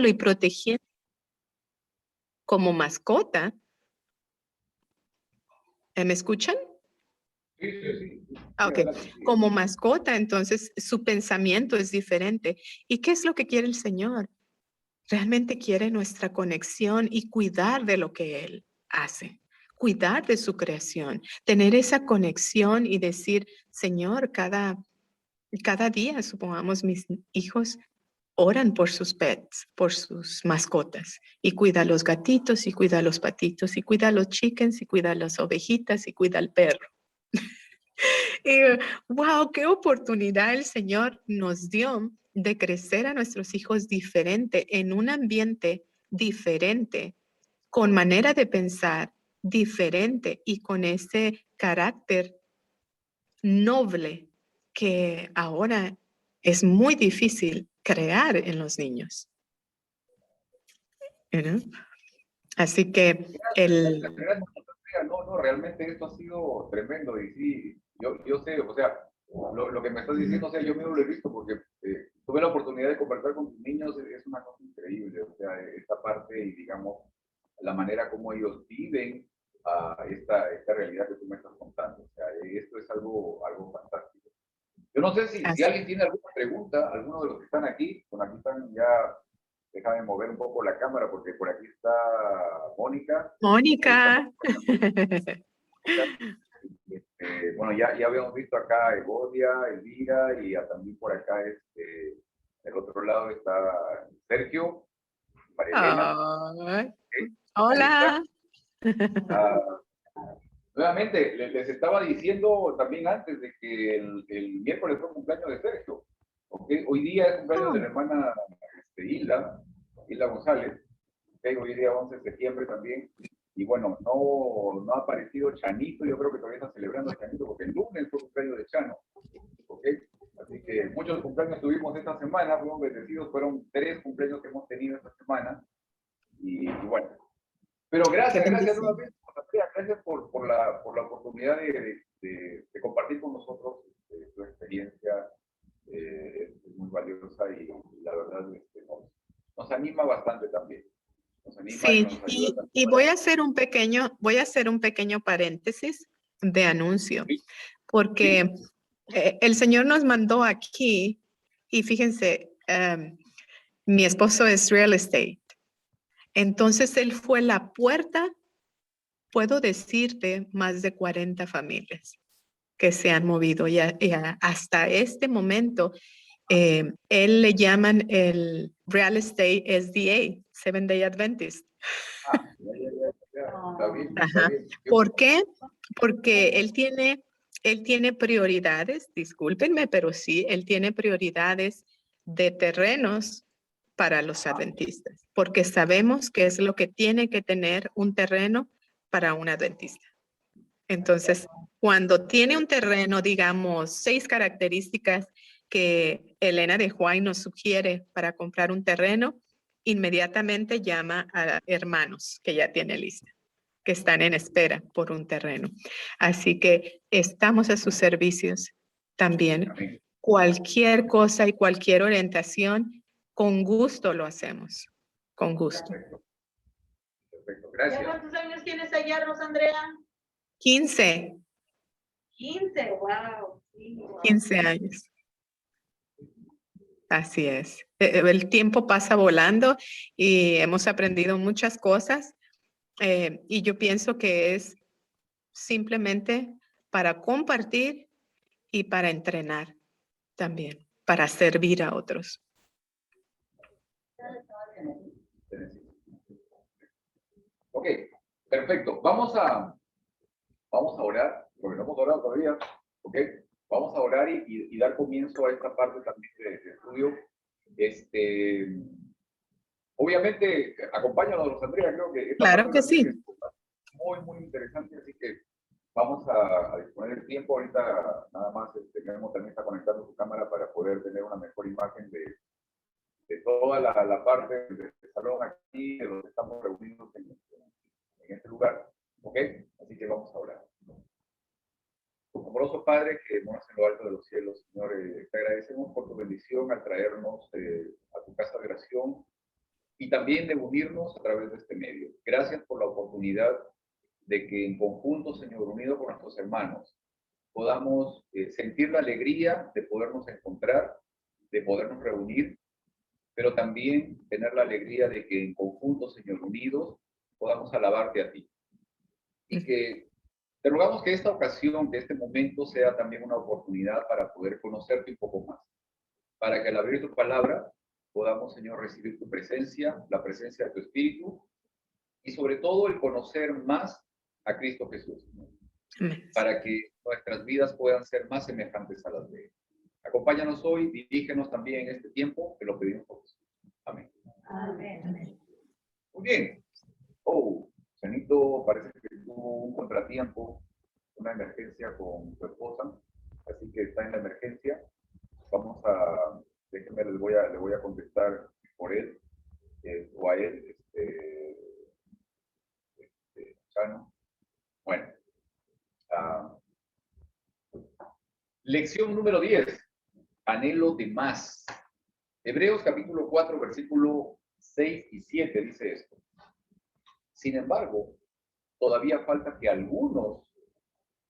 y protegiendo como mascota. ¿Me escuchan? Sí, sí, sí. Ah, ok. Como mascota, entonces su pensamiento es diferente. ¿Y qué es lo que quiere el Señor? Realmente quiere nuestra conexión y cuidar de lo que Él hace, cuidar de su creación, tener esa conexión y decir, Señor, cada día, supongamos, mis hijos oran por sus pets, por sus mascotas, y cuida a los gatitos, y cuida a los patitos, y cuida a los chickens, y cuida a las ovejitas, y cuida al perro. Y wow, qué oportunidad el Señor nos dio de crecer a nuestros hijos diferente, en un ambiente diferente, con manera de pensar diferente y con ese carácter noble que ahora es muy difícil crear en los niños. You know? Así que Gracias. No, realmente esto ha sido tremendo y sí, yo sé, o sea, lo que me estás diciendo, o sea, yo mismo lo he visto porque tuve la oportunidad de conversar con tus niños, es una cosa increíble, o sea, esta parte y digamos, la manera como ellos viven esta realidad que tú me estás contando, o sea, esto es algo fantástico. Yo no sé si alguien tiene alguna pregunta, alguno de los que están aquí, aquí están ya. Déjame mover un poco la cámara porque por aquí está Mónica. Mónica. Bueno, ya habíamos visto acá a Evodia, Elvira y también por acá del otro lado está Sergio, María Elena. Hola. Nuevamente, les estaba diciendo también antes de que el miércoles fue cumpleaños de Sergio. ¿Okay? Hoy día es cumpleaños de la hermana Hilda González. Okay, hoy día 11 de septiembre también. Y bueno, no ha aparecido Chanito, yo creo que todavía está celebrando Chanito porque el lunes fue cumpleaños de Chano. Okay. Así que muchos cumpleaños tuvimos esta semana, fuimos bendecidos, fueron 3 cumpleaños que hemos tenido esta semana. Y bueno, pero gracias nuevamente, gracias por la oportunidad de compartir con nosotros tu experiencia, es muy valiosa y la verdad nos anima bastante también. Sí, y voy a hacer un pequeño paréntesis de anuncio, porque el Señor nos mandó aquí y fíjense, mi esposo es real estate. Entonces él fue la puerta, puedo decirte, más de 40 familias que se han movido y hasta este momento él le llaman el Real Estate SDA, Seven Day Adventist. Está bien. ¿Por qué? Porque él tiene prioridades, discúlpenme, pero sí, él tiene prioridades de terrenos para los adventistas, porque sabemos que es lo que tiene que tener un terreno para un adventista. Entonces, cuando tiene un terreno, digamos, 6 características que Elena de Huay nos sugiere para comprar un terreno, inmediatamente llama a hermanos que ya tiene lista, que están en espera por un terreno. Así que estamos a sus servicios también. Cualquier cosa y cualquier orientación, con gusto lo hacemos. Con gusto. Perfecto. Gracias. ¿Cuántos años tienes allá, Rosandrea? 15. 15, wow. Sí, wow. 15 años. Así es. El tiempo pasa volando y hemos aprendido muchas cosas y yo pienso que es simplemente para compartir y para entrenar también, para servir a otros. Ok, perfecto. Vamos a orar, porque no hemos orado todavía, ¿ok? Vamos a orar y dar comienzo a esta parte también de estudio. Obviamente, acompáñanos, Andrea, creo que esta Claro parte que sí. es muy, muy interesante, así que vamos a disponer el tiempo. Ahorita nada más Memo también está conectando su cámara para poder tener una mejor imagen de toda la parte del salón aquí, de donde estamos reunidos en este lugar, ¿ok? Así que vamos a orar. Amoroso Padre, que moras en lo alto de los cielos, Señor, te agradecemos por tu bendición al traernos a tu casa de oración. y también de unirnos a través de este medio. Gracias por la oportunidad de que en conjunto, Señor, unido con nuestros hermanos, podamos sentir la alegría de podernos encontrar, de podernos reunir, pero también tener la alegría de que en conjunto, Señor, unidos, podamos alabarte a ti. Y que te rogamos que esta ocasión, que este momento sea también una oportunidad para poder conocerte un poco más, para que al abrir tu palabra podamos, Señor, recibir tu presencia, la presencia de tu Espíritu, y sobre todo el conocer más a Cristo Jesús, ¿no? Amén. Para que nuestras vidas puedan ser más semejantes a las de Él. Acompáñanos hoy, dirígenos también en este tiempo, que lo pedimos por Jesús. Amén. Amén. Muy bien. Oh, Janito parece que tuvo un contratiempo, una emergencia con su esposa, así que está en la emergencia. Vamos a, déjenme, le voy a contestar por él, o a él, Chano. Bueno, lección número 10, anhelo de más. Hebreos capítulo 4, versículo 6 y 7 dice esto. Sin embargo, todavía falta que algunos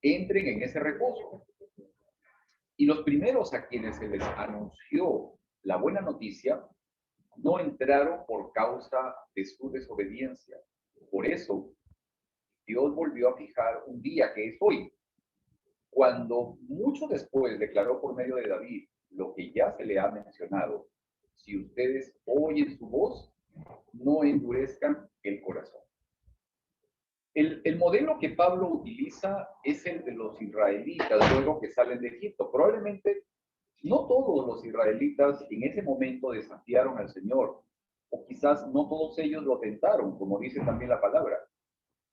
entren en ese reposo. Y los primeros a quienes se les anunció la buena noticia no entraron por causa de su desobediencia. Por eso, Dios volvió a fijar un día que es hoy, cuando mucho después declaró por medio de David lo que ya se le ha mencionado. Si ustedes oyen su voz, no endurezcan el corazón. El modelo que Pablo utiliza es el de los israelitas luego que salen de Egipto. Probablemente no todos los israelitas en ese momento desafiaron al Señor, o quizás no todos ellos lo tentaron, como dice también la palabra.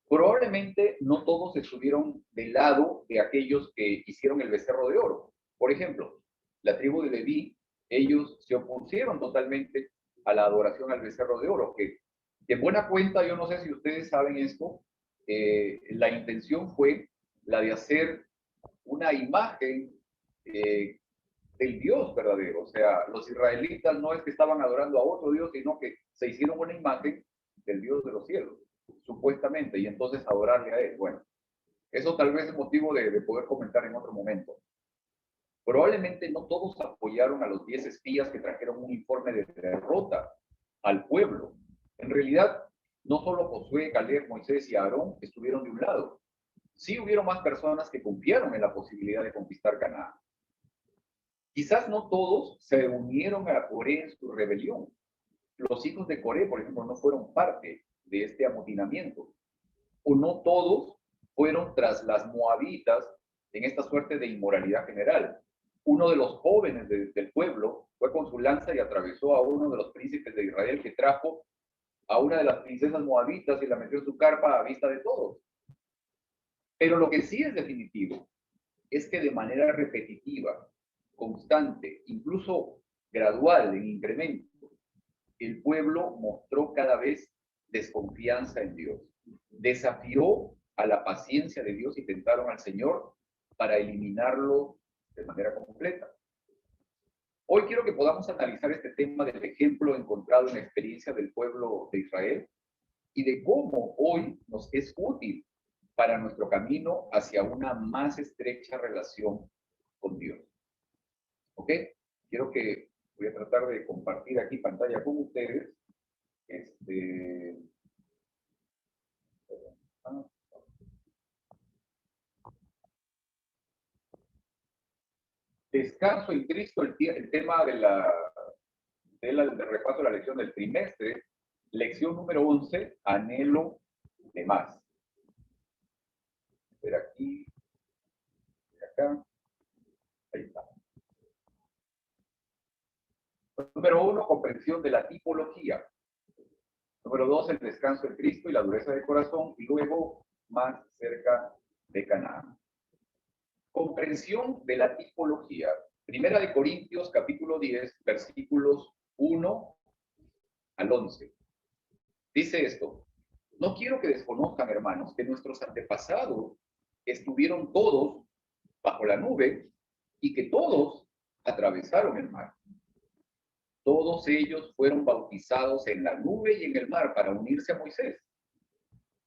Probablemente no todos estuvieron del lado de aquellos que hicieron el becerro de oro. Por ejemplo, la tribu de Leví, ellos se opusieron totalmente a la adoración al becerro de oro, que de buena cuenta, yo no sé si ustedes saben esto, la intención fue la de hacer una imagen del Dios verdadero. O sea, los israelitas no es que estaban adorando a otro Dios, sino que se hicieron una imagen del Dios de los cielos, supuestamente, y entonces adorarle a Él. Bueno, eso tal vez es motivo de poder comentar en otro momento. Probablemente no todos apoyaron a los 10 espías que trajeron un informe de derrota al pueblo. En realidad, no solo Josué, Caleb, Moisés y Aarón estuvieron de un lado. Sí hubieron más personas que confiaron en la posibilidad de conquistar Canaán. Quizás no todos se unieron a Coré en su rebelión. Los hijos de Coré, por ejemplo, no fueron parte de este amotinamiento. O no todos fueron tras las moabitas en esta suerte de inmoralidad general. Uno de los jóvenes del pueblo fue con su lanza y atravesó a uno de los príncipes de Israel que trajo a una de las princesas moabitas y la metió en su carpa a vista de todos. Pero lo que sí es definitivo es que de manera repetitiva, constante, incluso gradual en incremento, el pueblo mostró cada vez desconfianza en Dios. Desafió a la paciencia de Dios y tentaron al Señor para eliminarlo de manera completa. Hoy quiero que podamos analizar este tema del ejemplo encontrado en la experiencia del pueblo de Israel y de cómo hoy nos es útil para nuestro camino hacia una más estrecha relación con Dios. ¿Ok? Voy a tratar de compartir aquí pantalla con ustedes. Descanso en Cristo, el tema del repaso de la lección del trimestre, lección número 11, anhelo de más. Ver aquí, acá, ahí está. Número 1, comprensión de la tipología. Número 2, el descanso en Cristo y la dureza del corazón. Y luego, más cerca de Canaán. Comprensión de la tipología. Primera de Corintios, capítulo 10, versículos 1 al 11. Dice esto: no quiero que desconozcan, hermanos, que nuestros antepasados estuvieron todos bajo la nube y que todos atravesaron el mar. Todos ellos fueron bautizados en la nube y en el mar para unirse a Moisés.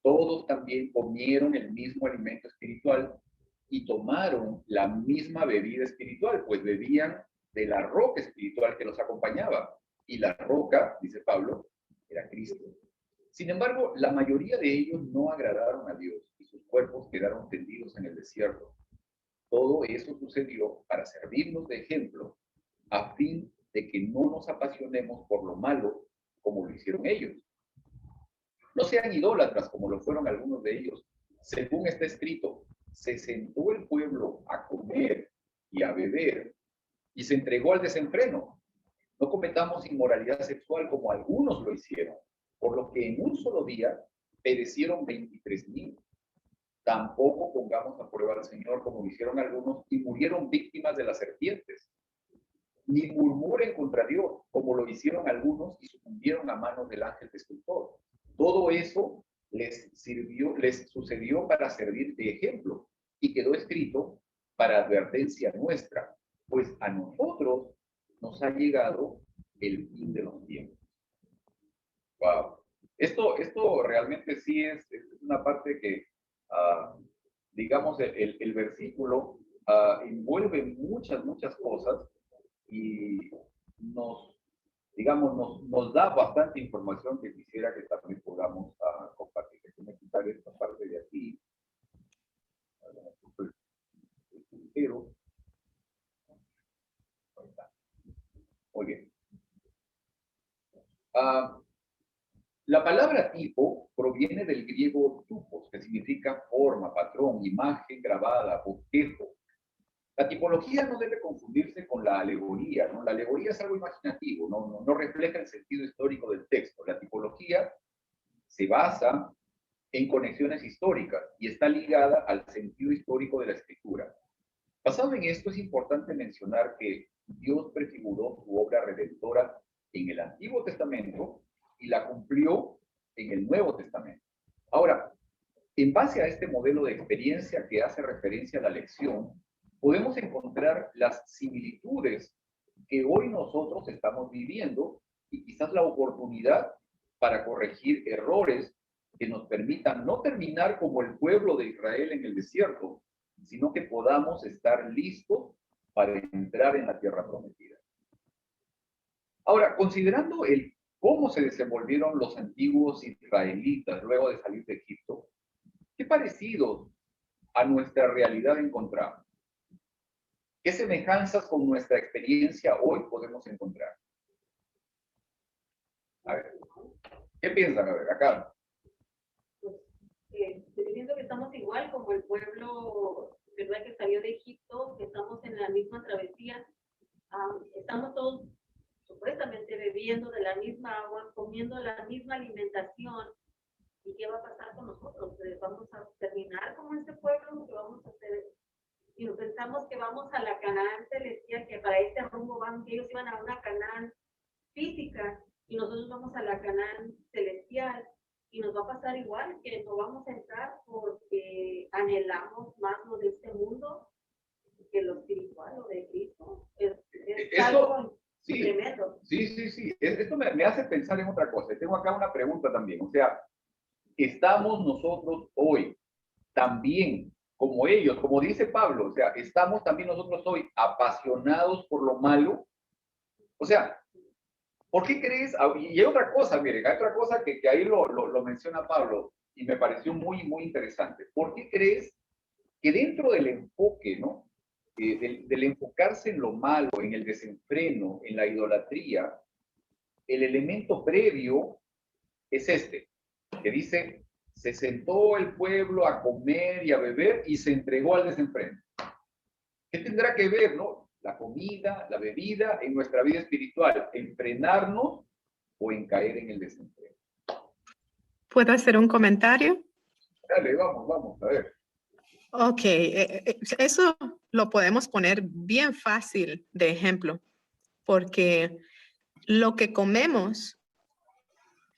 Todos también comieron el mismo alimento espiritual y tomaron la misma bebida espiritual, pues bebían de la roca espiritual que los acompañaba. Y la roca, dice Pablo, era Cristo. Sin embargo, la mayoría de ellos no agradaron a Dios y sus cuerpos quedaron tendidos en el desierto. Todo eso sucedió para servirnos de ejemplo, a fin de que no nos apasionemos por lo malo como lo hicieron ellos. No sean idólatras como lo fueron algunos de ellos. Según está escrito, se sentó el pueblo a comer y a beber y se entregó al desenfreno. No cometamos inmoralidad sexual como algunos lo hicieron, por lo que en un solo día perecieron 23,000. Tampoco pongamos a prueba al Señor como lo hicieron algunos y murieron víctimas de las serpientes. Ni murmuren contra Dios como lo hicieron algunos y sucumbieron a manos del ángel destructor. Todo eso les sucedió para servir de ejemplo y quedó escrito para advertencia nuestra, pues a nosotros nos ha llegado el fin de los tiempos. Wow. Esto realmente sí es una parte que, digamos, el versículo envuelve muchas cosas y nos da bastante información que quisiera que también podamos compartir. Déjenme quitar esta parte de aquí. Pero, muy bien. La palabra tipo proviene del griego tupos, que significa forma, patrón, imagen grabada, bosquejo. La tipología no debe confundirse con la alegoría, ¿no? La alegoría es algo imaginativo, no refleja el sentido histórico del texto. La tipología se basa en conexiones históricas y está ligada al sentido histórico de la escritura. Basado en esto, es importante mencionar que Dios prefiguró su obra redentora en el Antiguo Testamento y la cumplió en el Nuevo Testamento. Ahora, en base a este modelo de experiencia que hace referencia a la lección, podemos encontrar las similitudes que hoy nosotros estamos viviendo y quizás la oportunidad para corregir errores que nos permitan no terminar como el pueblo de Israel en el desierto, sino que podamos estar listos para entrar en la tierra prometida. Ahora, considerando cómo se desenvolvieron los antiguos israelitas luego de salir de Egipto, ¿qué parecidos a nuestra realidad encontramos? ¿Qué semejanzas con nuestra experiencia hoy podemos encontrar? A ver, ¿qué piensan? A ver, acá. Pues, estoy diciendo que estamos igual como el pueblo, ¿verdad? Que salió de Egipto, que estamos en la misma travesía. Estamos todos supuestamente bebiendo de la misma agua, comiendo la misma alimentación. ¿Y qué va a pasar con nosotros? ¿Vamos a terminar como este pueblo? ¿Qué vamos a hacer? Y pensamos que vamos a la Canaán celestial, que para este rumbo van, que ellos iban a una Canaán física y nosotros vamos a la Canaán celestial, y nos va a pasar igual, que no vamos a entrar porque anhelamos más lo de este mundo que lo espiritual, lo de Cristo. Es algo sí, tremendo. Sí. Esto me hace pensar en otra cosa. Tengo acá una pregunta también. O sea, ¿estamos nosotros hoy también como ellos, como dice Pablo, o sea, estamos también nosotros hoy apasionados por lo malo? O sea, ¿por qué crees? Y hay otra cosa, miren, hay otra cosa que ahí lo menciona Pablo y me pareció muy interesante. ¿Por qué crees que dentro del enfoque, ¿no? Del enfocarse en lo malo, en el desenfreno, en la idolatría, el elemento previo es este, que dice: se sentó el pueblo a comer y a beber y se entregó al desenfreno. ¿Qué tendrá que ver, no? La comida, la bebida en nuestra vida espiritual, en frenarnos o en caer en el desenfreno. ¿Puedo hacer un comentario? Dale, vamos, a ver. Ok, eso lo podemos poner bien fácil de ejemplo, porque lo que comemos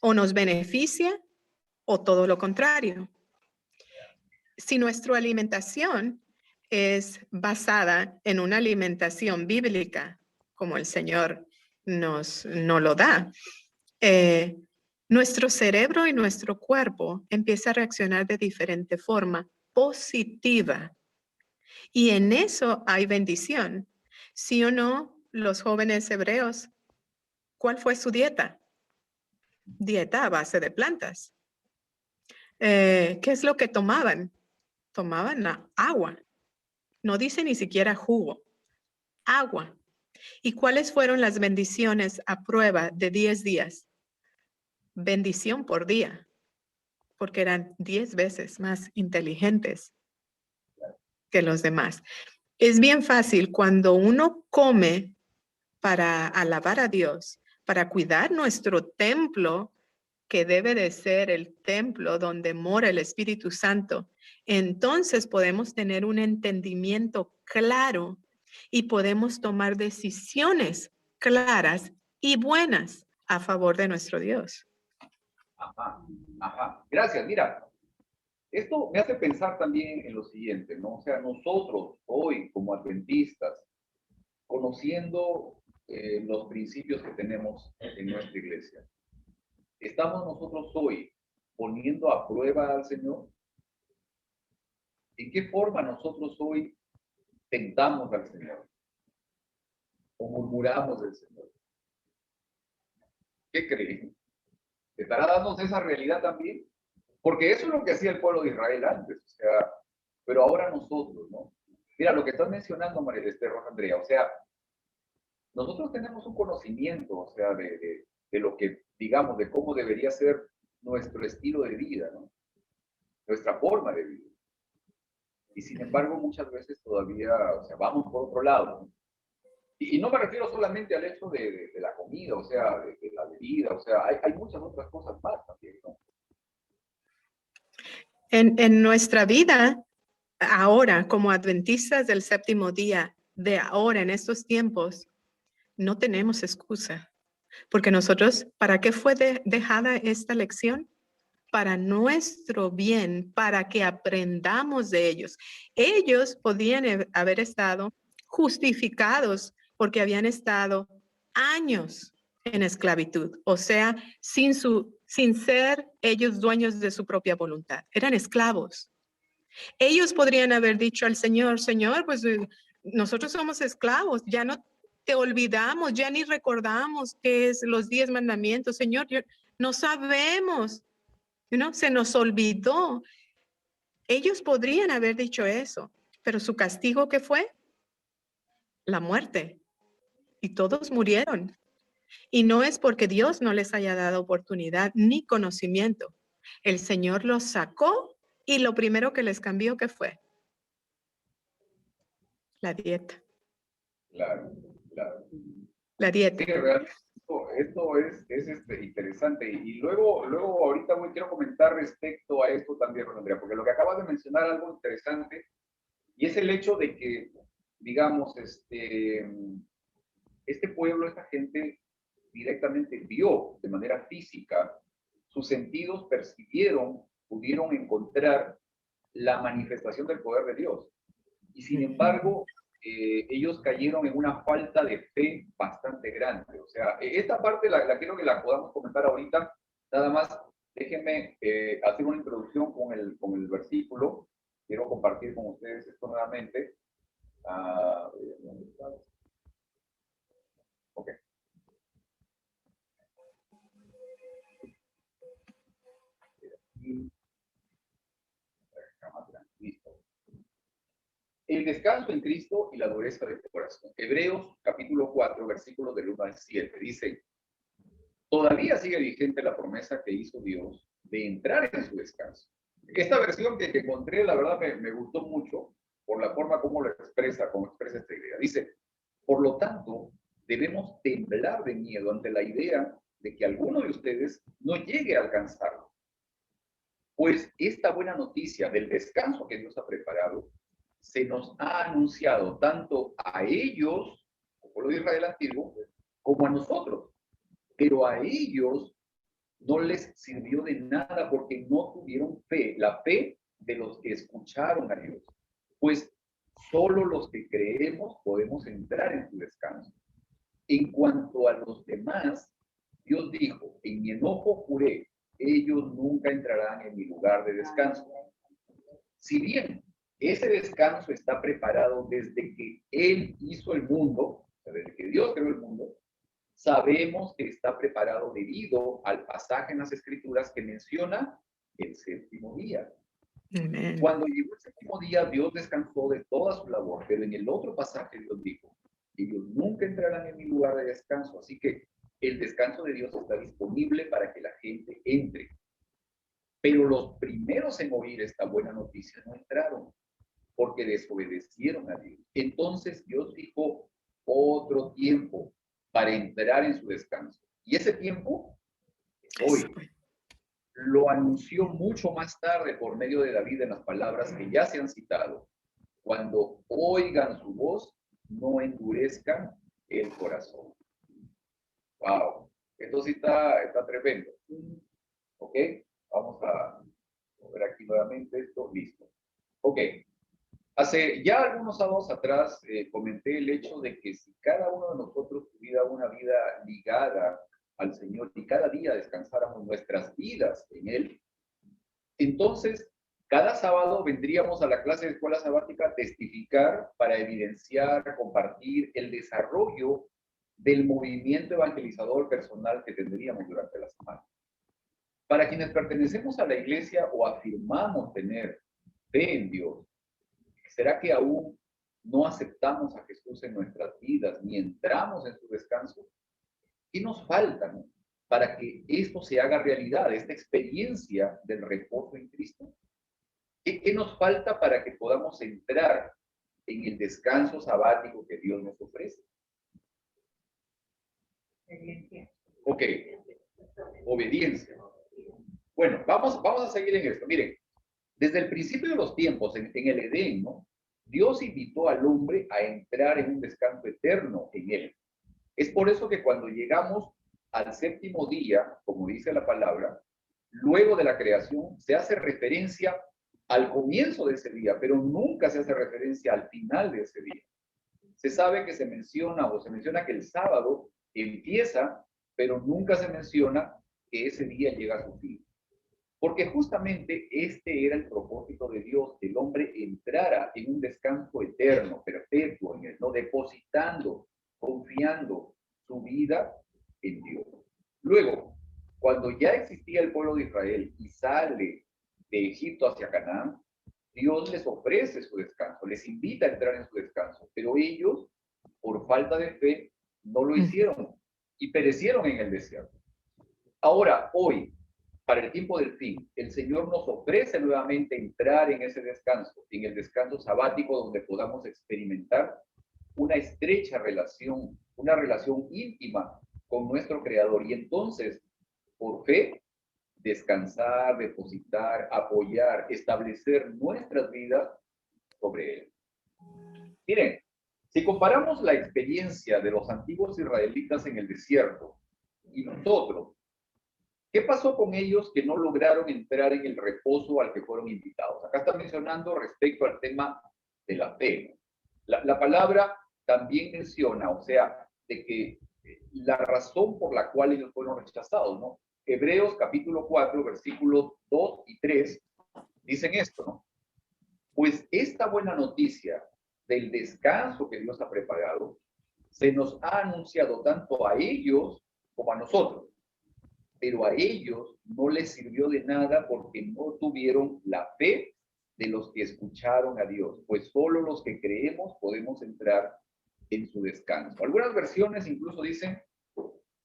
o nos beneficia o todo lo contrario. Si nuestra alimentación es basada en una alimentación bíblica, como el Señor no lo da. Nuestro cerebro y nuestro cuerpo empieza a reaccionar de diferente forma, positiva. Y en eso hay bendición. ¿Sí o no, los jóvenes hebreos, cuál fue su dieta? Dieta a base de plantas. ¿Qué es lo que tomaban? Tomaban agua. No dice ni siquiera jugo. Agua. ¿Y cuáles fueron las bendiciones a prueba de 10 días? Bendición por día, porque eran 10 veces más inteligentes que los demás. Es bien fácil cuando uno come para alabar a Dios, para cuidar nuestro templo, que debe de ser el templo donde mora el Espíritu Santo. Entonces podemos tener un entendimiento claro y podemos tomar decisiones claras y buenas a favor de nuestro Dios. Ajá, ajá. Gracias. Mira, esto me hace pensar también en lo siguiente, ¿no? O sea, nosotros hoy como adventistas, conociendo los principios que tenemos en nuestra iglesia, ¿estamos nosotros hoy poniendo a prueba al Señor? ¿En qué forma nosotros hoy tentamos al Señor? ¿O murmuramos del Señor? ¿Qué creen? ¿Estará dándose esa realidad también? Porque eso es lo que hacía el pueblo de Israel antes, o sea, pero ahora nosotros, ¿no? Mira, lo que estás mencionando, María Esther, Andrea, o sea, nosotros tenemos un conocimiento, o sea, de lo que, digamos, de cómo debería ser nuestro estilo de vida, ¿no? Nuestra forma de vida. Y sin embargo, muchas veces todavía, o sea, vamos por otro lado, ¿no? Y no me refiero solamente al hecho de la comida, o sea, de la bebida, o sea, hay muchas otras cosas más también, ¿no? En nuestra vida, ahora, como adventistas del séptimo día, de ahora, en estos tiempos, no tenemos excusa. Porque nosotros, ¿para qué fue dejada esta lección? Para nuestro bien, para que aprendamos de ellos. Ellos podían haber estado justificados porque habían estado años en esclavitud, o sea, sin ser ellos dueños de su propia voluntad. Eran esclavos. Ellos podrían haber dicho al Señor, Señor, pues nosotros somos esclavos, ya no te olvidamos, ya ni recordamos qué es los 10 mandamientos, Señor, no sabemos, se nos olvidó. Ellos podrían haber dicho eso, pero su castigo, ¿qué fue? La muerte. Y todos murieron. Y no es porque Dios no les haya dado oportunidad ni conocimiento. El Señor los sacó y lo primero que les cambió, ¿qué fue? La dieta. Claro, claro. La dieta. Sí, realmente esto es interesante. Y luego ahorita quiero comentar respecto a esto también, Andrea, porque lo que acabas de mencionar es algo interesante, y es el hecho de que, digamos, este pueblo, esta gente directamente vio de manera física, sus sentidos percibieron, pudieron encontrar la manifestación del poder de Dios. Y sin embargo, ellos cayeron en una falta de fe bastante grande. O sea, esta parte la quiero que la podamos comentar ahorita. Nada más, déjenme hacer una introducción con el versículo. Quiero compartir con ustedes esto nuevamente. Ok. Listo. El descanso en Cristo y la dureza de tu corazón. Hebreos capítulo 4, versículos del 1 al 7. Dice, todavía sigue vigente la promesa que hizo Dios de entrar en su descanso. Esta versión que encontré, la verdad, me gustó mucho por la forma como lo expresa, cómo expresa esta idea. Dice, por lo tanto, debemos temblar de miedo ante la idea de que alguno de ustedes no llegue a alcanzarlo. Pues esta buena noticia del descanso que Dios ha preparado se nos ha anunciado tanto a ellos, como pueblo de Israel antiguo, como a nosotros. Pero a ellos no les sirvió de nada porque no tuvieron fe, la fe de los que escucharon a Dios. Pues solo los que creemos podemos entrar en su descanso. En cuanto a los demás, Dios dijo, en mi enojo juré, ellos nunca entrarán en mi lugar de descanso. Si bien ese descanso está preparado desde que Él hizo el mundo, o sea, desde que Dios creó el mundo, sabemos que está preparado debido al pasaje en las Escrituras que menciona el séptimo día. Amén. Cuando llegó el séptimo día, Dios descansó de toda su labor, pero en el otro pasaje Dios dijo, ellos nunca entrarán en mi lugar de descanso, así que el descanso de Dios está disponible para que la gente entre. Pero los primeros en oír esta buena noticia no entraron, porque desobedecieron a Dios. Entonces Dios fijó otro tiempo para entrar en su descanso. Y ese tiempo es hoy. Lo anunció mucho más tarde por medio de David en las palabras que ya se han citado. Cuando oigan su voz, no endurezcan el corazón. Wow, esto sí está tremendo. ¿Ok? Vamos a ver aquí nuevamente esto. Listo. Ok. Hace ya algunos sábados atrás comenté el hecho de que si cada uno de nosotros tuviera una vida ligada al Señor y cada día descansáramos nuestras vidas en Él, entonces cada sábado vendríamos a la clase de escuela sabática a testificar para evidenciar, compartir el desarrollo del movimiento evangelizador personal que tendríamos durante la semana. Para quienes pertenecemos a la iglesia o afirmamos tener fe en Dios, ¿será que aún no aceptamos a Jesús en nuestras vidas ni entramos en su descanso? ¿Qué nos falta, no, para que esto se haga realidad, esta experiencia del reposo en Cristo? ¿Qué nos falta para que podamos entrar en el descanso sabático que Dios nos ofrece? Obediencia. Ok, obediencia. Bueno, vamos a seguir en esto. Miren, desde el principio de los tiempos, en el Edén, ¿no? Dios invitó al hombre a entrar en un descanso eterno en él. Es por eso que cuando llegamos al séptimo día, como dice la palabra, luego de la creación, se hace referencia al comienzo de ese día, pero nunca se hace referencia al final de ese día. Se sabe que se menciona que el sábado empieza, pero nunca se menciona que ese día llega a su fin. Porque justamente este era el propósito de Dios, que el hombre entrara en un descanso eterno, perpetuo en él, ¿no? Depositando, confiando su vida en Dios. Luego, cuando ya existía el pueblo de Israel y sale de Egipto hacia Canaán, Dios les ofrece su descanso, les invita a entrar en su descanso, pero ellos, por falta de fe, no lo hicieron y perecieron en el desierto. Ahora, hoy, para el tiempo del fin, el Señor nos ofrece nuevamente entrar en ese descanso, en el descanso sabático donde podamos experimentar una estrecha relación, una relación íntima con nuestro Creador. Y entonces, por fe, descansar, depositar, apoyar, establecer nuestras vidas sobre Él. Miren, si comparamos la experiencia de los antiguos israelitas en el desierto y nosotros, ¿qué pasó con ellos que no lograron entrar en el reposo al que fueron invitados? Acá está mencionando respecto al tema de la fe. La palabra también menciona, o sea, de que la razón por la cual ellos fueron rechazados, ¿no? Hebreos capítulo 4, versículos 2 y 3, dicen esto, ¿no? Pues esta buena noticia del descanso que Dios ha preparado, se nos ha anunciado tanto a ellos como a nosotros. Pero a ellos no les sirvió de nada porque no tuvieron la fe de los que escucharon a Dios, pues solo los que creemos podemos entrar en su descanso. Algunas versiones incluso dicen,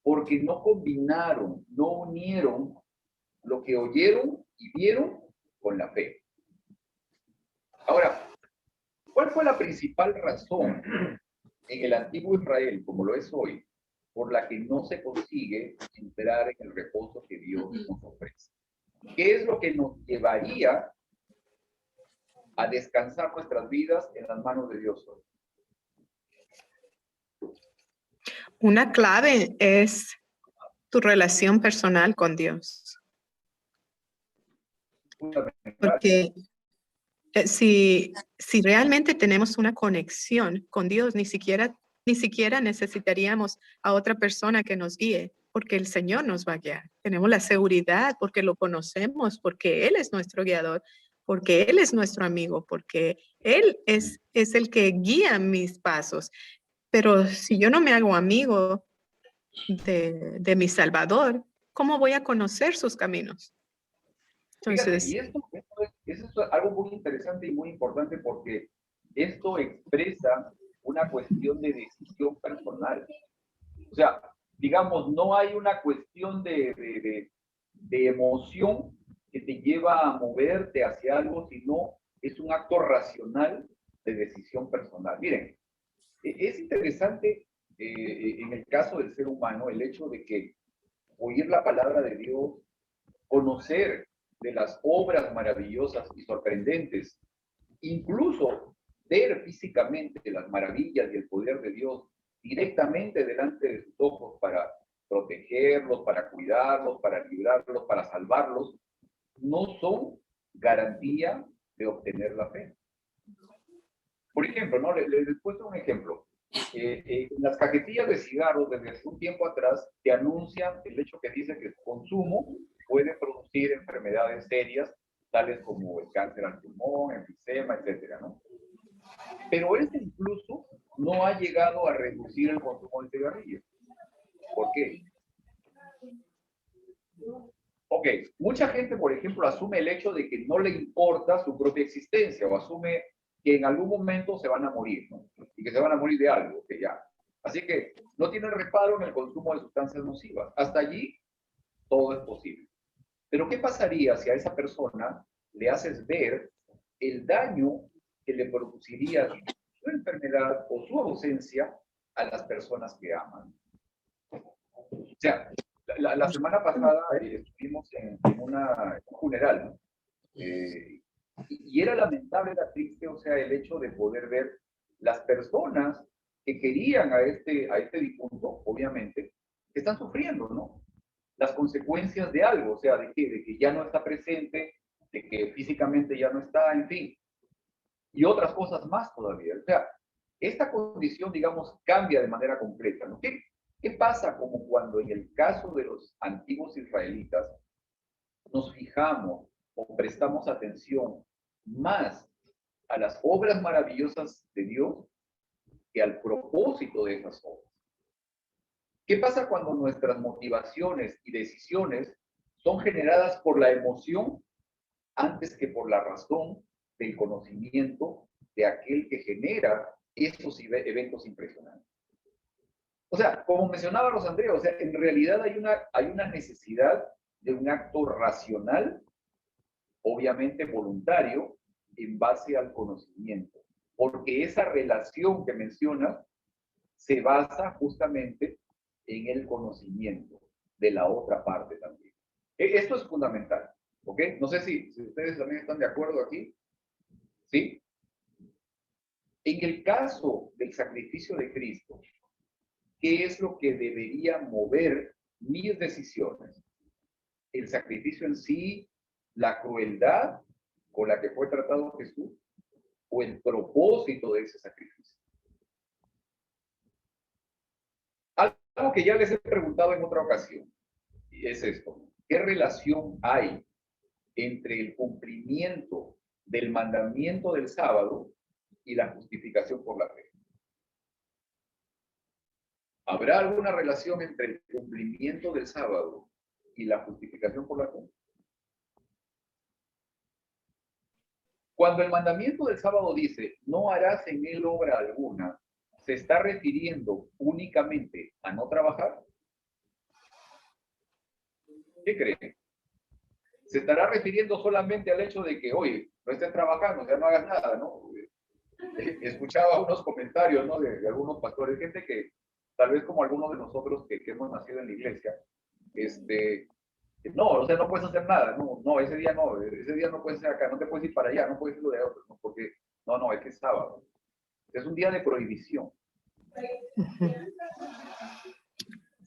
porque no combinaron, no unieron lo que oyeron y vieron con la fe. Ahora, ¿cuál fue la principal razón en el antiguo Israel, como lo es hoy, por la que no se consigue entrar en el reposo que Dios nos ofrece? ¿Qué es lo que nos llevaría a descansar nuestras vidas en las manos de Dios hoy? Una clave es tu relación personal con Dios. Porque si realmente tenemos una conexión con Dios, ni siquiera Ni siquiera necesitaríamos a otra persona que nos guíe, porque el Señor nos va a guiar. Tenemos la seguridad porque lo conocemos, porque Él es nuestro guiador, porque Él es nuestro amigo, porque Él es el que guía mis pasos. Pero si yo no me hago amigo de mi Salvador, ¿cómo voy a conocer sus caminos? Fíjate, Entonces, y eso es algo muy interesante y muy importante porque esto expresa una cuestión de decisión personal. O sea, digamos, no hay una cuestión de emoción que te lleva a moverte hacia algo, sino es un acto racional de decisión personal. Miren, es interesante en el caso del ser humano el hecho de que oír la palabra de Dios, conocer de las obras maravillosas y sorprendentes, incluso ver físicamente las maravillas y el poder de Dios directamente delante de sus ojos para protegerlos, para cuidarlos, para librarlos, para salvarlos, no son garantía de obtener la fe. Por ejemplo, ¿no? Les he puesto un ejemplo. En las cajetillas de cigarros desde hace un tiempo atrás te anuncian el hecho que dice que el consumo puede producir enfermedades serias, tales como el cáncer al pulmón, enfisema, etcétera, ¿no? Pero este incluso no ha llegado a reducir el consumo de cigarrillos. ¿Por qué? Ok, mucha gente, por ejemplo, asume el hecho de que no le importa su propia existencia o asume que en algún momento se van a morir, ¿no? Y que se van a morir de algo, que ya. Así que no tienen reparo en el consumo de sustancias nocivas. Hasta allí todo es posible. Pero ¿qué pasaría si a esa persona le haces ver el daño que le produciría su enfermedad o su ausencia a las personas que aman? O sea, la semana pasada estuvimos en un funeral, ¿no? Y era lamentable, era triste, o sea, el hecho de poder ver las personas que querían a este difunto, obviamente, que están sufriendo, ¿no? Las consecuencias de algo, o sea, de que ya no está presente, de que físicamente ya no está, en fin, y otras cosas más todavía. O sea, esta condición, digamos, cambia de manera completa, ¿no? ¿Qué pasa como cuando en el caso de los antiguos israelitas nos fijamos o prestamos atención más a las obras maravillosas de Dios que al propósito de esas obras? ¿Qué pasa cuando nuestras motivaciones y decisiones son generadas por la emoción antes que por la razón del conocimiento de aquel que genera esos eventos impresionantes? O sea, como mencionaba Rosandrea, o sea, en realidad hay una necesidad de un acto racional, obviamente voluntario, en base al conocimiento. Porque esa relación que mencionas se basa justamente en el conocimiento de la otra parte también. Esto es fundamental, ¿ok? No sé si ustedes también están de acuerdo aquí, ¿sí? En el caso del sacrificio de Cristo, ¿qué es lo que debería mover mis decisiones? ¿El sacrificio en sí, la crueldad con la que fue tratado Jesús, o el propósito de ese sacrificio? Algo que ya les he preguntado en otra ocasión, y es esto: ¿qué relación hay entre el cumplimiento del mandamiento del sábado y la justificación por la fe? ¿Habrá alguna relación entre el cumplimiento del sábado y la justificación por la fe? Cuando el mandamiento del sábado dice, no harás en él obra alguna, ¿se está refiriendo únicamente a no trabajar? ¿Qué creen? ¿Se estará refiriendo solamente al hecho de que, oye, no estés trabajando, o sea, no hagas nada, ¿no? Escuchaba unos comentarios, ¿no? De algunos pastores, gente que, tal vez como algunos de nosotros que hemos nacido en la iglesia, no, o sea, no puedes hacer nada, no, ese día no puedes ir acá, no te puedes ir para allá, no puedes ir lo de otro, ¿no? Porque, no, es que es sábado. Es un día de prohibición.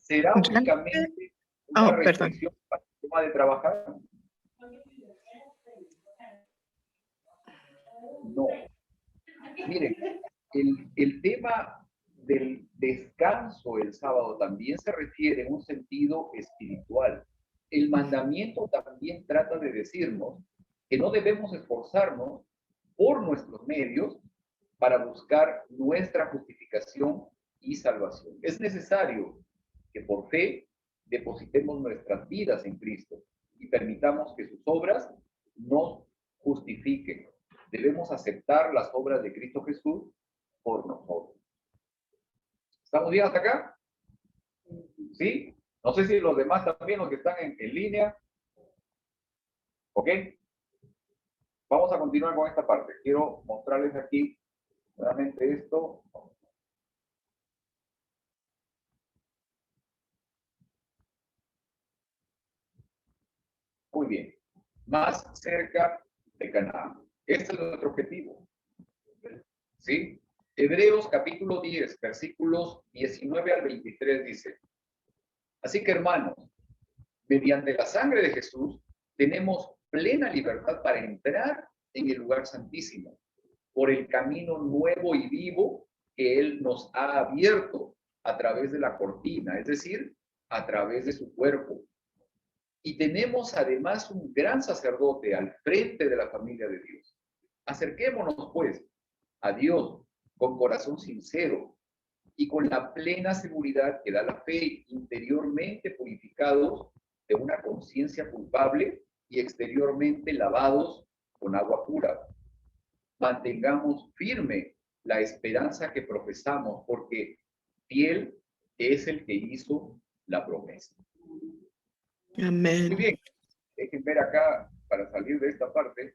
¿Será únicamente una restricción para el tema de trabajar? No. Miren, el tema del descanso el sábado también se refiere en un sentido espiritual. El mandamiento también trata de decirnos que no debemos esforzarnos por nuestros medios para buscar nuestra justificación y salvación. Es necesario que por fe depositemos nuestras vidas en Cristo y permitamos que sus obras nos justifiquen. Debemos aceptar las obras de Cristo Jesús por nosotros. ¿Estamos bien hasta acá? ¿Sí? No sé si los demás también, los que están en línea. ¿Ok? Vamos a continuar con esta parte. Quiero mostrarles aquí nuevamente esto. Muy bien. Más cerca de Canaán. Este es nuestro objetivo. ¿Sí? Hebreos capítulo 10, versículos 19 al 23 dice: así que, hermanos, mediante la sangre de Jesús tenemos plena libertad para entrar en el lugar santísimo por el camino nuevo y vivo que Él nos ha abierto a través de la cortina, es decir, a través de su cuerpo. Y tenemos además un gran sacerdote al frente de la familia de Dios. Acerquémonos, pues, a Dios con corazón sincero y con la plena seguridad que da la fe, interiormente purificados de una conciencia culpable y exteriormente lavados con agua pura. Mantengamos firme la esperanza que profesamos, porque fiel es el que hizo la promesa. Amén. Muy bien, dejen ver acá para salir de esta parte.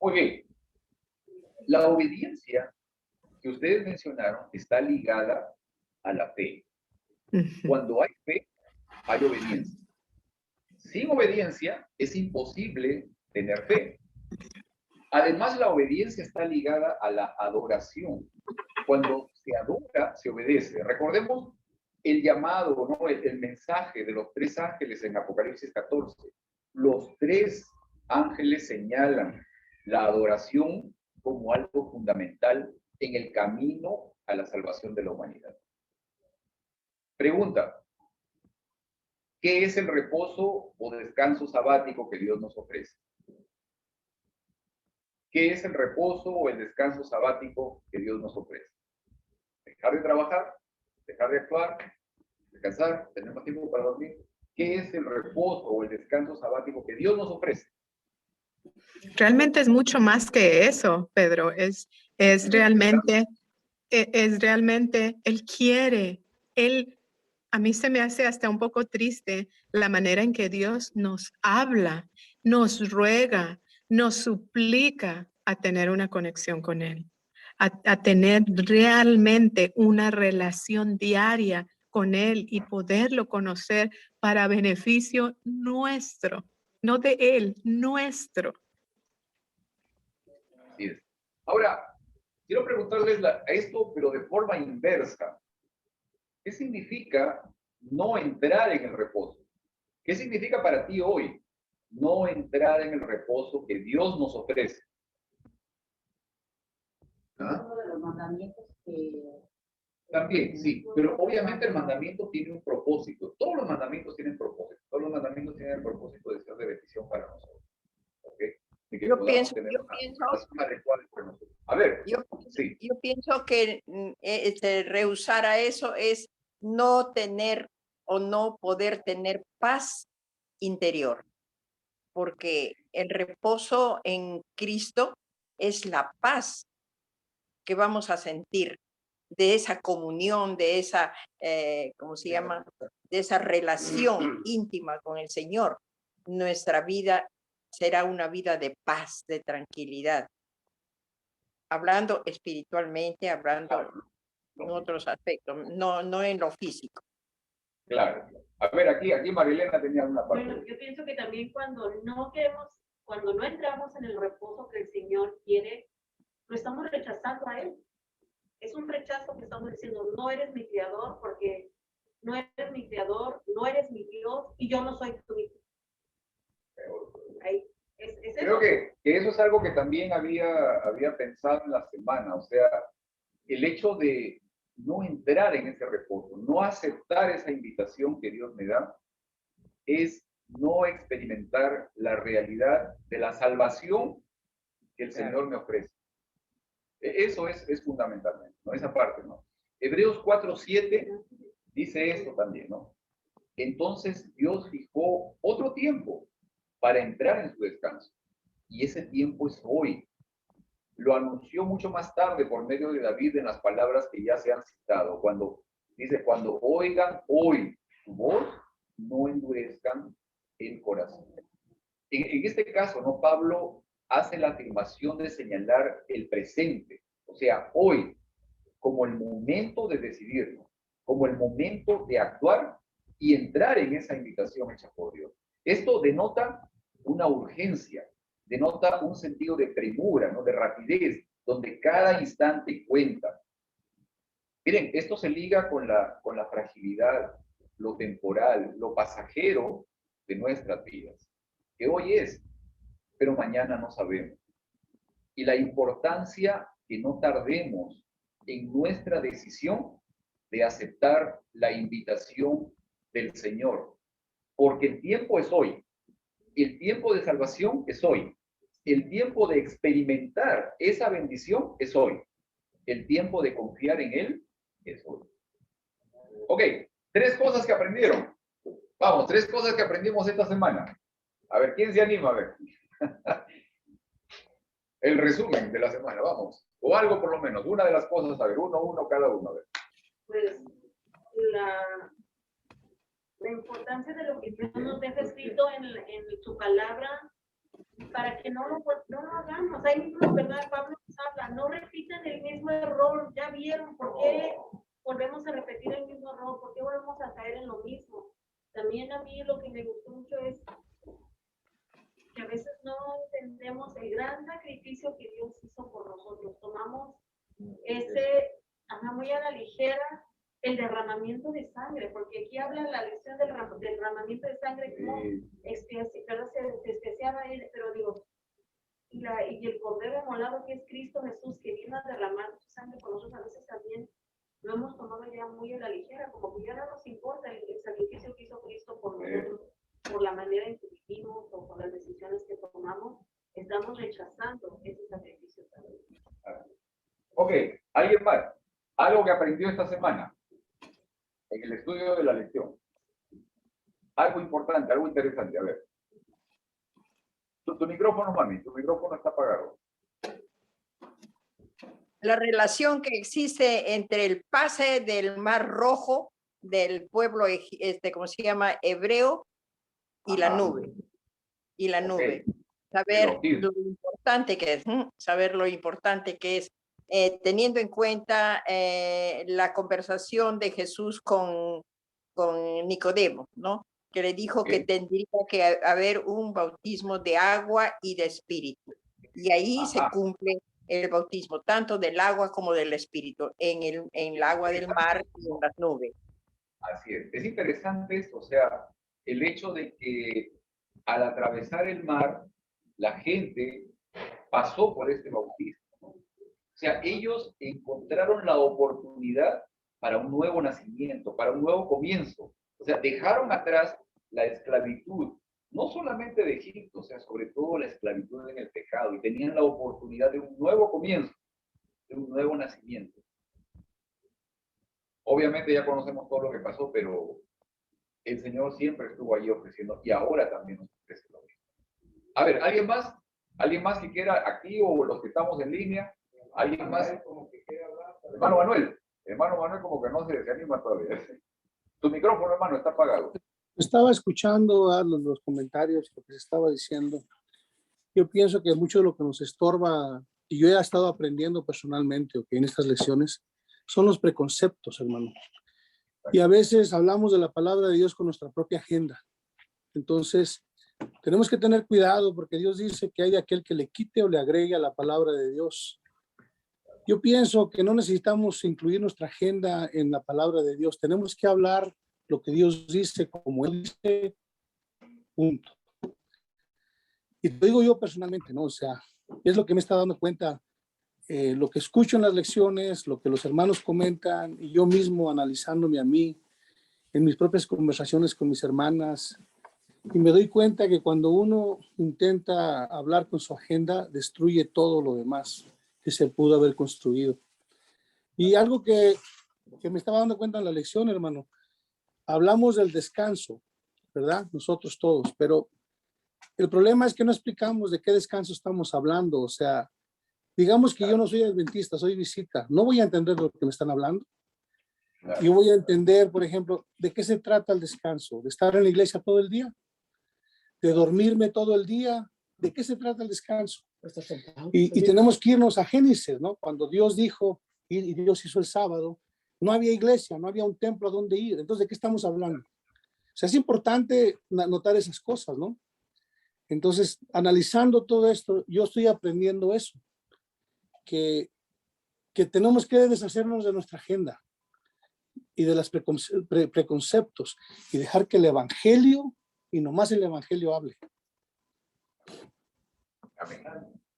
Muy bien. La obediencia que ustedes mencionaron está ligada a la fe. Cuando hay fe, hay obediencia. Sin obediencia es imposible tener fe. Además, la obediencia está ligada a la adoración. Cuando se adora, se obedece. Recordemos el llamado, ¿no? El mensaje de los 3 ángeles en Apocalipsis 14. Los 3 ángeles señalan la adoración como algo fundamental en el camino a la salvación de la humanidad. Pregunta: ¿qué es el reposo o descanso sabático que Dios nos ofrece? ¿Qué es el reposo o el descanso sabático que Dios nos ofrece? Dejar de trabajar, dejar de actuar, descansar, tener más tiempo para dormir. ¿Qué es el reposo o el descanso sabático que Dios nos ofrece? Realmente es mucho más que eso, Pedro. Es realmente, Él quiere, a mí se me hace hasta un poco triste la manera en que Dios nos habla, nos ruega, nos suplica a tener una conexión con Él, a tener realmente una relación diaria con Él y poderlo conocer para beneficio nuestro, no de Él, nuestro. Así es. Ahora, quiero preguntarles esto, pero de forma inversa. ¿Qué significa no entrar en el reposo? ¿Qué significa para ti hoy no entrar en el reposo que Dios nos ofrece? ¿Ah? Uno de los mandamientos que... También, sí, pero obviamente el mandamiento tiene un propósito. Todos los mandamientos tienen propósito. Todos los mandamientos tienen el propósito de ser de bendición para nosotros. ¿Ok? De que Yo pienso, adecuada entre nosotros. A ver, sí. yo pienso que rehusar a eso es no tener o no poder tener paz interior, porque el reposo en Cristo es la paz que vamos a sentir de esa comunión, de esa, ¿cómo se llama? De esa relación íntima con el Señor. Nuestra vida será una vida de paz, de tranquilidad. Hablando espiritualmente, hablando en otros aspectos, no en lo físico. Claro. A ver, aquí Marilena tenía una parte. Bueno, yo pienso que también cuando no entramos en el reposo que el Señor quiere, lo estamos rechazando a Él. Es un rechazo que estamos diciendo: no eres mi creador, porque no eres mi creador, no eres mi Dios y yo no soy tu hijo. Ahí, es Creo eso. que que eso es algo que también había pensado en la semana, o sea, el hecho de no entrar en ese reposo, no aceptar esa invitación que Dios me da, es no experimentar la realidad de la salvación que el Señor me ofrece. Eso es fundamentalmente, ¿no? Esa parte, ¿no? Hebreos 4:7 dice esto también, ¿no? Entonces Dios fijó otro tiempo para entrar en su descanso. Y ese tiempo es hoy. Lo anunció mucho más tarde por medio de David en las palabras que ya se han citado. Cuando dice, cuando oigan hoy su voz, no endurezcan el corazón. En este caso, ¿no? Pablo hace la afirmación de señalar el presente, o sea, hoy, como el momento de decidirlo, como el momento de actuar y entrar en esa invitación hecha por Dios. Esto denota una urgencia, denota un sentido de premura, ¿no? De rapidez, donde cada instante cuenta. Miren, esto se liga con la fragilidad, lo temporal, lo pasajero de nuestras vidas, que hoy es, pero mañana no sabemos. Y la importancia que no tardemos en nuestra decisión de aceptar la invitación del Señor, porque el tiempo es hoy, el tiempo de salvación es hoy, el tiempo de experimentar esa bendición es hoy, el tiempo de confiar en Él es hoy. Ok, 3 cosas que aprendieron. Vamos, 3 cosas que aprendimos esta semana. A ver, ¿quién se anima a ver? El resumen de la semana, vamos. O algo por lo menos, una de las cosas, a ver, uno cada uno, a ver. Pues la importancia de lo que Dios nos deja escrito en su palabra para que no lo hagamos. Ahí mismo, ¿verdad? Pablo nos habla, no repitan el mismo error. Ya vieron por qué volvemos a repetir el mismo error, por qué volvemos a caer en lo mismo. También a mí lo que me gustó mucho es que a veces no entendemos el gran sacrificio que Dios hizo por nosotros. Tomamos muy a la ligera el derramamiento de sangre, porque aquí habla la lección del derramamiento de sangre, como se especiaba él, pero digo, y el cordero inmolado que es Cristo Jesús, que vino a derramar su sangre por nosotros, a veces también lo hemos tomado ya muy a la ligera, como que ya no nos importa el sacrificio que hizo Cristo por nosotros, por la manera en que vivimos o por las decisiones que tomamos, estamos rechazando ese sacrificio también. Ok, ¿alguien más? Algo que aprendió esta semana en el estudio de la lección. Algo importante, algo interesante, a ver. Tu micrófono, mami, tu micrófono está apagado. La relación que existe entre el pase del Mar Rojo del pueblo, ¿cómo se llama? Hebreo y la nube. Y la nube. Saber lo importante que es, saber lo importante que es, teniendo en cuenta la conversación de Jesús con Nicodemo, ¿no? Que le dijo que tendría que haber un bautismo de agua y de espíritu. Y ahí se cumple el bautismo, tanto del agua como del espíritu, en el agua del mar y en las nubes. Así es. Es interesante esto, o sea, el hecho de que al atravesar el mar, la gente pasó por este bautismo, ¿no? O sea, ellos encontraron la oportunidad para un nuevo nacimiento, para un nuevo comienzo. O sea, dejaron atrás la esclavitud, no solamente de Egipto, o sea, sobre todo la esclavitud en el pecado, y tenían la oportunidad de un nuevo comienzo, de un nuevo nacimiento. Obviamente ya conocemos todo lo que pasó, pero el Señor siempre estuvo ahí ofreciendo, y ahora también nos ofrece lo mismo. A ver, ¿alguien más? ¿Alguien más que quiera aquí o los que estamos en línea? ¿Alguien más? Hermano Manuel como que no se anima todavía. Tu micrófono, hermano, está apagado. Estaba escuchando a los comentarios, lo que se estaba diciendo. Yo pienso que mucho de lo que nos estorba, y yo he estado aprendiendo personalmente en estas lecciones, son los preconceptos, hermano. Y a veces hablamos de la palabra de Dios con nuestra propia agenda. Entonces, tenemos que tener cuidado porque Dios dice que hay aquel que le quite o le agregue a la palabra de Dios. Yo pienso que no necesitamos incluir nuestra agenda en la palabra de Dios. Tenemos que hablar lo que Dios dice como Él dice, punto. Y te digo yo personalmente, ¿no? O sea, es lo que me está dando cuenta, lo que escucho en las lecciones, lo que los hermanos comentan, y yo mismo analizándome a mí, en mis propias conversaciones con mis hermanas, y me doy cuenta que cuando uno intenta hablar con su agenda, destruye todo lo demás que se pudo haber construido. Y algo que me estaba dando cuenta en la lección, hermano, hablamos del descanso, ¿verdad? Nosotros todos, pero el problema es que no explicamos de qué descanso estamos hablando. O sea, digamos que yo no soy adventista, soy visita. No voy a entender lo que me están hablando. Yo voy a entender, por ejemplo, de qué se trata el descanso, de estar en la iglesia todo el día, de dormirme todo el día. ¿De qué se trata el descanso? Y tenemos que irnos a Génesis, ¿no? Cuando Dios dijo, y Dios hizo el sábado, no había iglesia, no había un templo a donde ir. Entonces, ¿de qué estamos hablando? O sea, es importante notar esas cosas, ¿no? Entonces, analizando todo esto, yo estoy aprendiendo eso, que tenemos que deshacernos de nuestra agenda y de los preconceptos y dejar que el evangelio, y nomás el evangelio hable. Amén.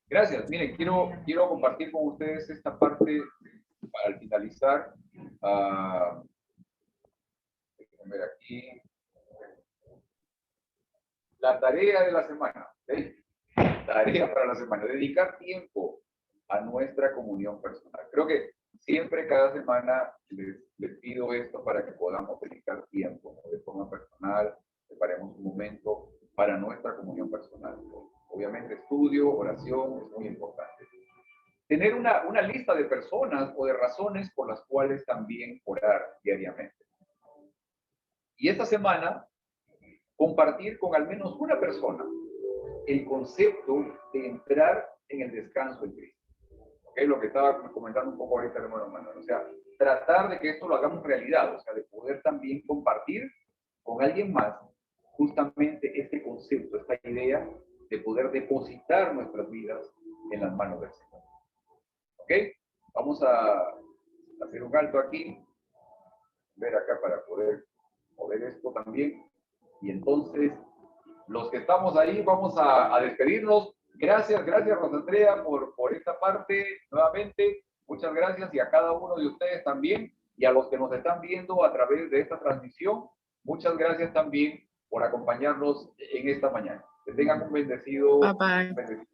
Gracias. Miren, quiero compartir con ustedes esta parte para finalizar. Déjenme ver aquí. La tarea de la semana. ¿Sí? Tarea para la semana. Dedicar tiempo a nuestra comunión personal. Creo que siempre, cada semana, les pido esto para que podamos dedicar tiempo, ¿no? De forma personal, separemos un momento para nuestra comunión personal. Obviamente, estudio, oración es muy importante. Tener una lista de personas o de razones por las cuales también orar diariamente. Y esta semana, compartir con al menos una persona el concepto de entrar en el descanso en Cristo. ¿Okay? Lo que estaba comentando un poco ahorita el hermano Manuel. O sea, tratar de que esto lo hagamos realidad, o sea, de poder también compartir con alguien más justamente este concepto, esta idea de poder depositar nuestras vidas en las manos del Señor. ¿Ok? Vamos a hacer un alto aquí, ver acá para poder mover esto también. Y entonces, los que estamos ahí, vamos a despedirnos. Gracias Rosa Andrea por esta parte nuevamente. Muchas gracias, y a cada uno de ustedes también, y a los que nos están viendo a través de esta transmisión, muchas gracias también por acompañarnos en esta mañana. Que tengan un bendecido, Bye bye. bendecido